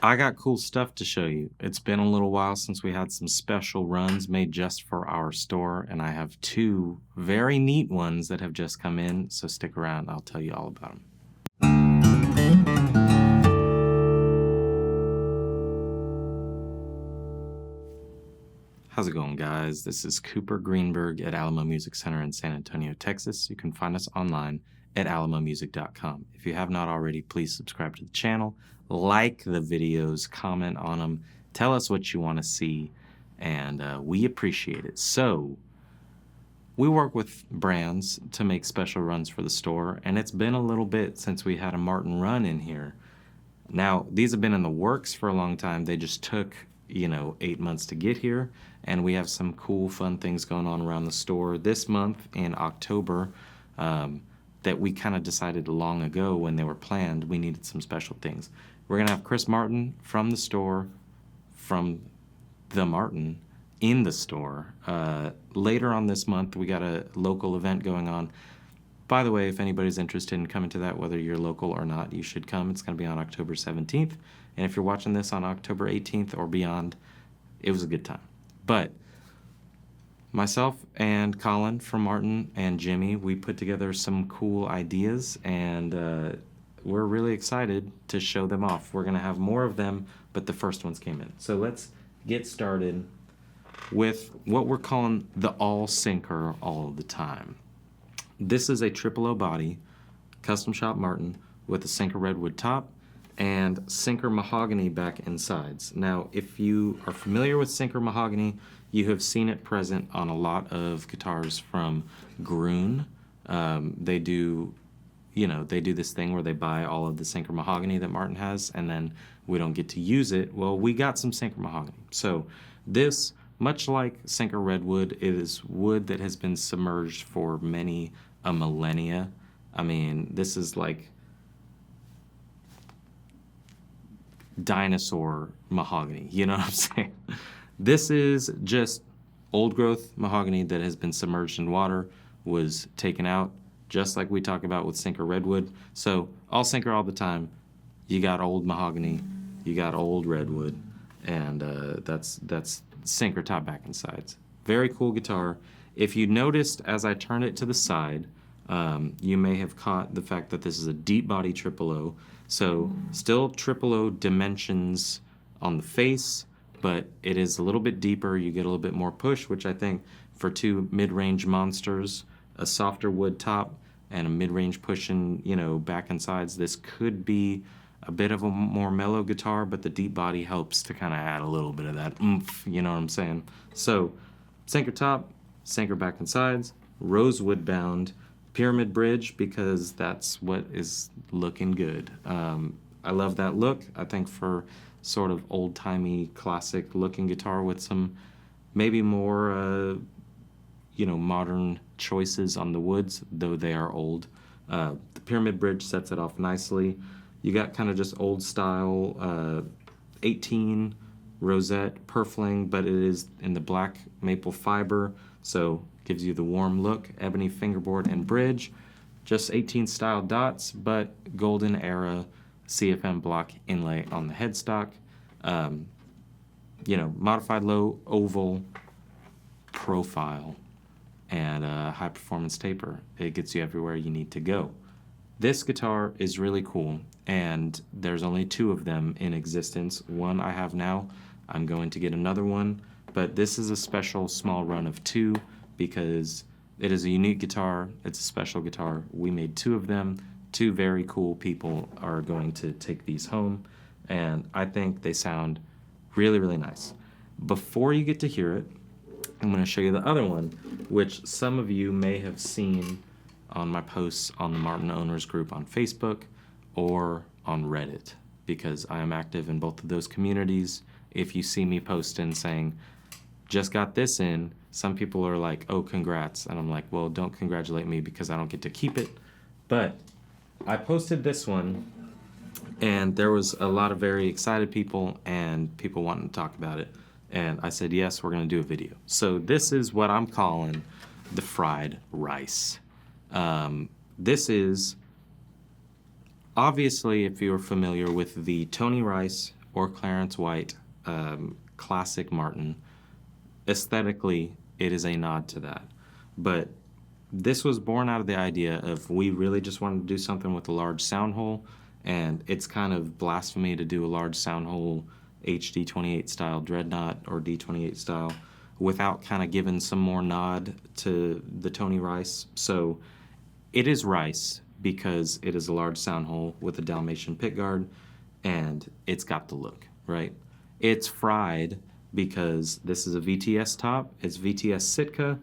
I got cool stuff to show you. It's been a little while since we had some special runs made just for our store, and I have two very neat ones that have just come in, so stick around. I'll tell you all about them. How's it going, guys? This is Cooper Greenberg at Alamo Music Center in San Antonio, Texas. You can find us online at alamomusic.com. If you have not already, please subscribe to the channel, like the videos, comment on them, tell us what you want to see, and we appreciate it. So, we work with brands to make special runs for the store, and it's been a little bit since we had a Martin run in here. Now, these have been in the works for a long time. They just took, 8 months to get here, and we have some cool, fun things going on around the store this month in October that we kind of decided long ago when they were planned we needed some special things. We're going to have Chris Martin from the store, from the Martin, in the store. Later on this month, we got a local event going on. By the way, if anybody's interested in coming to that, whether you're local or not, you should come. It's going to be on October 17th. And if you're watching this on October 18th or beyond, it was a good time. But myself and Colin from Martin and Jimmy, we put together some cool ideas, and we're really excited to show them off. We're going to have more of them, but the first ones came in. So let's get started with what we're calling the all sinker all the time. This is a triple O body, custom shop Martin, with a Sinker Redwood top and Sinker Mahogany back and sides. Now, if you are familiar with Sinker Mahogany, you have seen it present on a lot of guitars from Gruen. They do this thing where they buy all of the Sinker Mahogany that Martin has, and then we don't get to use it. Well, we got some Sinker Mahogany. So this, much like Sinker Redwood, it is wood that has been submerged for many a millennia. I mean, this is like dinosaur mahogany, you know what I'm saying? This is just old growth mahogany that has been submerged in water, was taken out, just like we talk about with Sinker Redwood. So all Sinker all the time, you got old mahogany, you got old redwood, and that's Sinker top, back, and sides. Very cool guitar. If you noticed as I turned it to the side, you may have caught the fact that this is a deep body triple O. So still triple O dimensions on the face, but it is a little bit deeper. You get a little bit more push, which I think for two mid-range monsters, a softer wood top and a mid-range pushing, back and sides, this could be a bit of a more mellow guitar, but the deep body helps to kind of add a little bit of that oomph, you know what I'm saying? So, Sinker top, Sinker back and sides, rosewood bound, pyramid bridge, because that's what is looking good. I love that look. I think for sort of old-timey, classic-looking guitar with some maybe more, modern choices on the woods, though they are old. The pyramid bridge sets it off nicely. You got kind of just old style 18 rosette purfling, but it is in the black maple fiber, so gives you the warm look. Ebony fingerboard and bridge, just 18 style dots, but golden era CFM block inlay on the headstock. Modified low oval profile and high performance taper. It gets you everywhere you need to go. This guitar is really cool, and there's only two of them in existence. One I have now. I'm going to get another one, but this is a special small run of two because it is a unique guitar. It's a special guitar. We made two of them. Two very cool people are going to take these home, and I think they sound really, really nice. Before you get to hear it, I'm going to show you the other one, which some of you may have seen on my posts on the Martin Owners group on Facebook or on Reddit, because I am active in both of those communities. If you see me posting saying, just got this in, some people are like, oh, congrats. And I'm like, well, don't congratulate me because I don't get to keep it. But I posted this one, and there was a lot of very excited people and people wanting to talk about it. And I said, yes, we're going to do a video. So this is what I'm calling the fried rice. This is, obviously, if you're familiar with the Tony Rice or Clarence White, classic Martin. Aesthetically, it is a nod to that. But this was born out of the idea of we really just wanted to do something with a large sound hole, and it's kind of blasphemy to do a large sound hole HD28 style dreadnought or D28 style without kind of giving some more nod to the Tony Rice. So it is Rice because it is a large sound hole with a Dalmatian pickguard, and it's got the look, right? It's fried because this is a VTS top. It's VTS Sitka.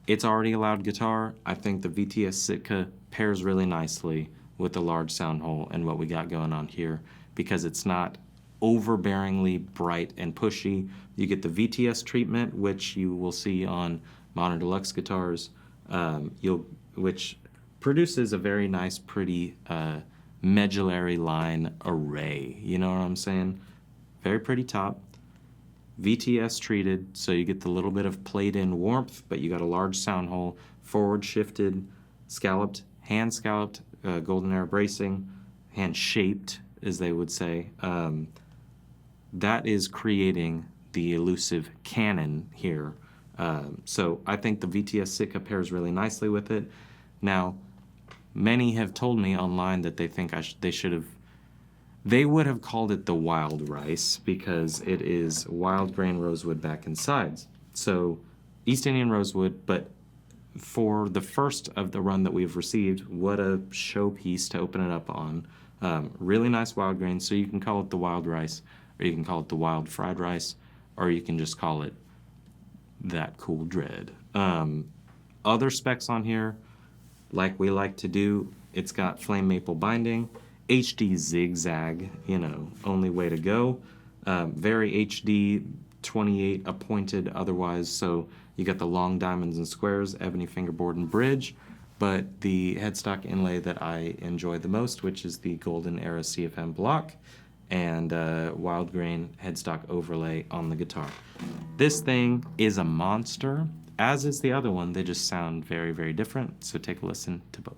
It's already a loud guitar. I think the VTS Sitka pairs really nicely with the large sound hole and what we got going on here because it's not overbearingly bright and pushy. You get the VTS treatment, which you will see on modern deluxe guitars, which produces a very nice, pretty medullary line array. You know what I'm saying? Very pretty top. VTS treated, so you get the little bit of played-in warmth, but you got a large sound hole, forward shifted, scalloped, hand scalloped, golden era bracing, hand shaped, as they would say. That is creating the elusive canon here. So I think the VTS Sitka pairs really nicely with it. Now, many have told me online that they think they would have called it the Wild Rice because it is Wild Grain Rosewood back and sides. So East Indian Rosewood, but for the first of the run that we've received, what a showpiece to open it up on. Really nice wild grain, so you can call it the Wild Rice, or you can call it the Wild Fried Rice, or you can just call it that cool dread. Other specs on here, like we like to do, it's got flame maple binding, HD zigzag, only way to go. Very HD 28 appointed otherwise, so you got the long diamonds and squares, ebony fingerboard and bridge, but the headstock inlay that I enjoy the most, which is the golden era CFM block and wild grain headstock overlay on the guitar. This thing is a monster, as is the other one. They just sound very, very different, so take a listen to both.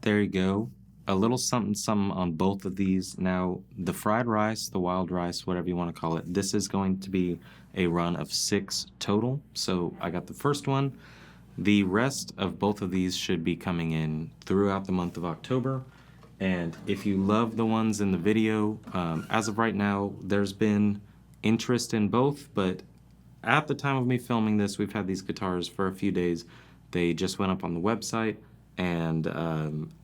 there you go. A little something something on both of these. Now, the fried rice, the wild rice, whatever you want to call it, this is going to be a run of 6 total. So I got the first one. The rest of both of these should be coming in throughout the month of October. And if you love the ones in the video, as of right now, there's been interest in both, but at the time of me filming this, we've had these guitars for a few days. They just went up on the website, and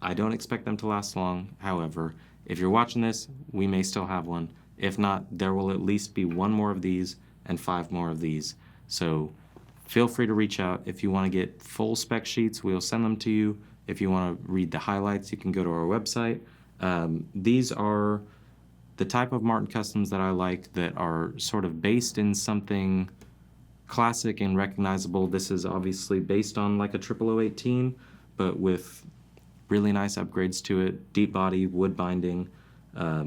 I don't expect them to last long. However, if you're watching this, we may still have one. If not, there will at least be 1 more of these and 5 more of these. So feel free to reach out. If you want to get full spec sheets, we'll send them to you. If you want to read the highlights, you can go to our website. These are the type of Martin Customs that I like, that are sort of based in something classic and recognizable. This is obviously based on like a 00018, but with really nice upgrades to it. Deep body, wood binding,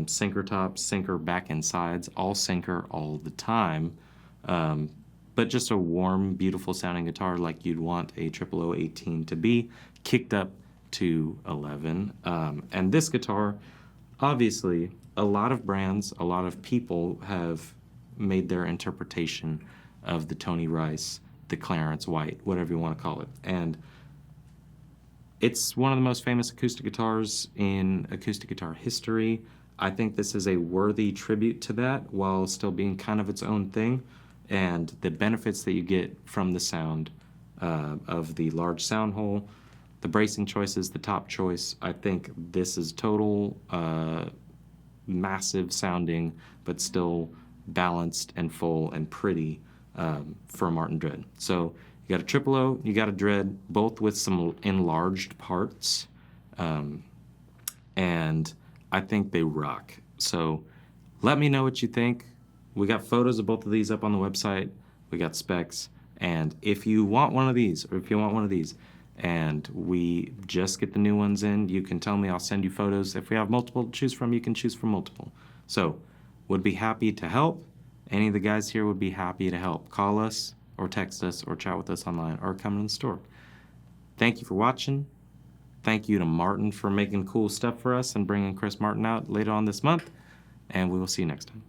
sinker tops, sinker back and sides, all sinker all the time. But just a warm, beautiful sounding guitar like you'd want a 00018 to be, kicked up to 11. And this guitar, obviously, a lot of brands, a lot of people have made their interpretation of the Tony Rice, the Clarence White, whatever you want to call it. And it's one of the most famous acoustic guitars in acoustic guitar history. I think this is a worthy tribute to that while still being kind of its own thing. And the benefits that you get from the sound of the large sound hole, the bracing choices, the top choice, I think this is total massive sounding, but still balanced and full and pretty for a Martin Dread. So you got a 000, you got a Dread, both with some enlarged parts, and I think they rock. So let me know what you think. We got photos of both of these up on the website. We got specs. And if you want one of these, or if you want one of these, and we just get the new ones in, you can tell me, I'll send you photos. If we have multiple to choose from, you can choose from multiple. So, would be happy to help. Any of the guys here would be happy to help. Call us, or text us, or chat with us online, or come to the store. Thank you for watching. Thank you to Martin for making cool stuff for us and bringing Chris Martin out later on this month. And we will see you next time.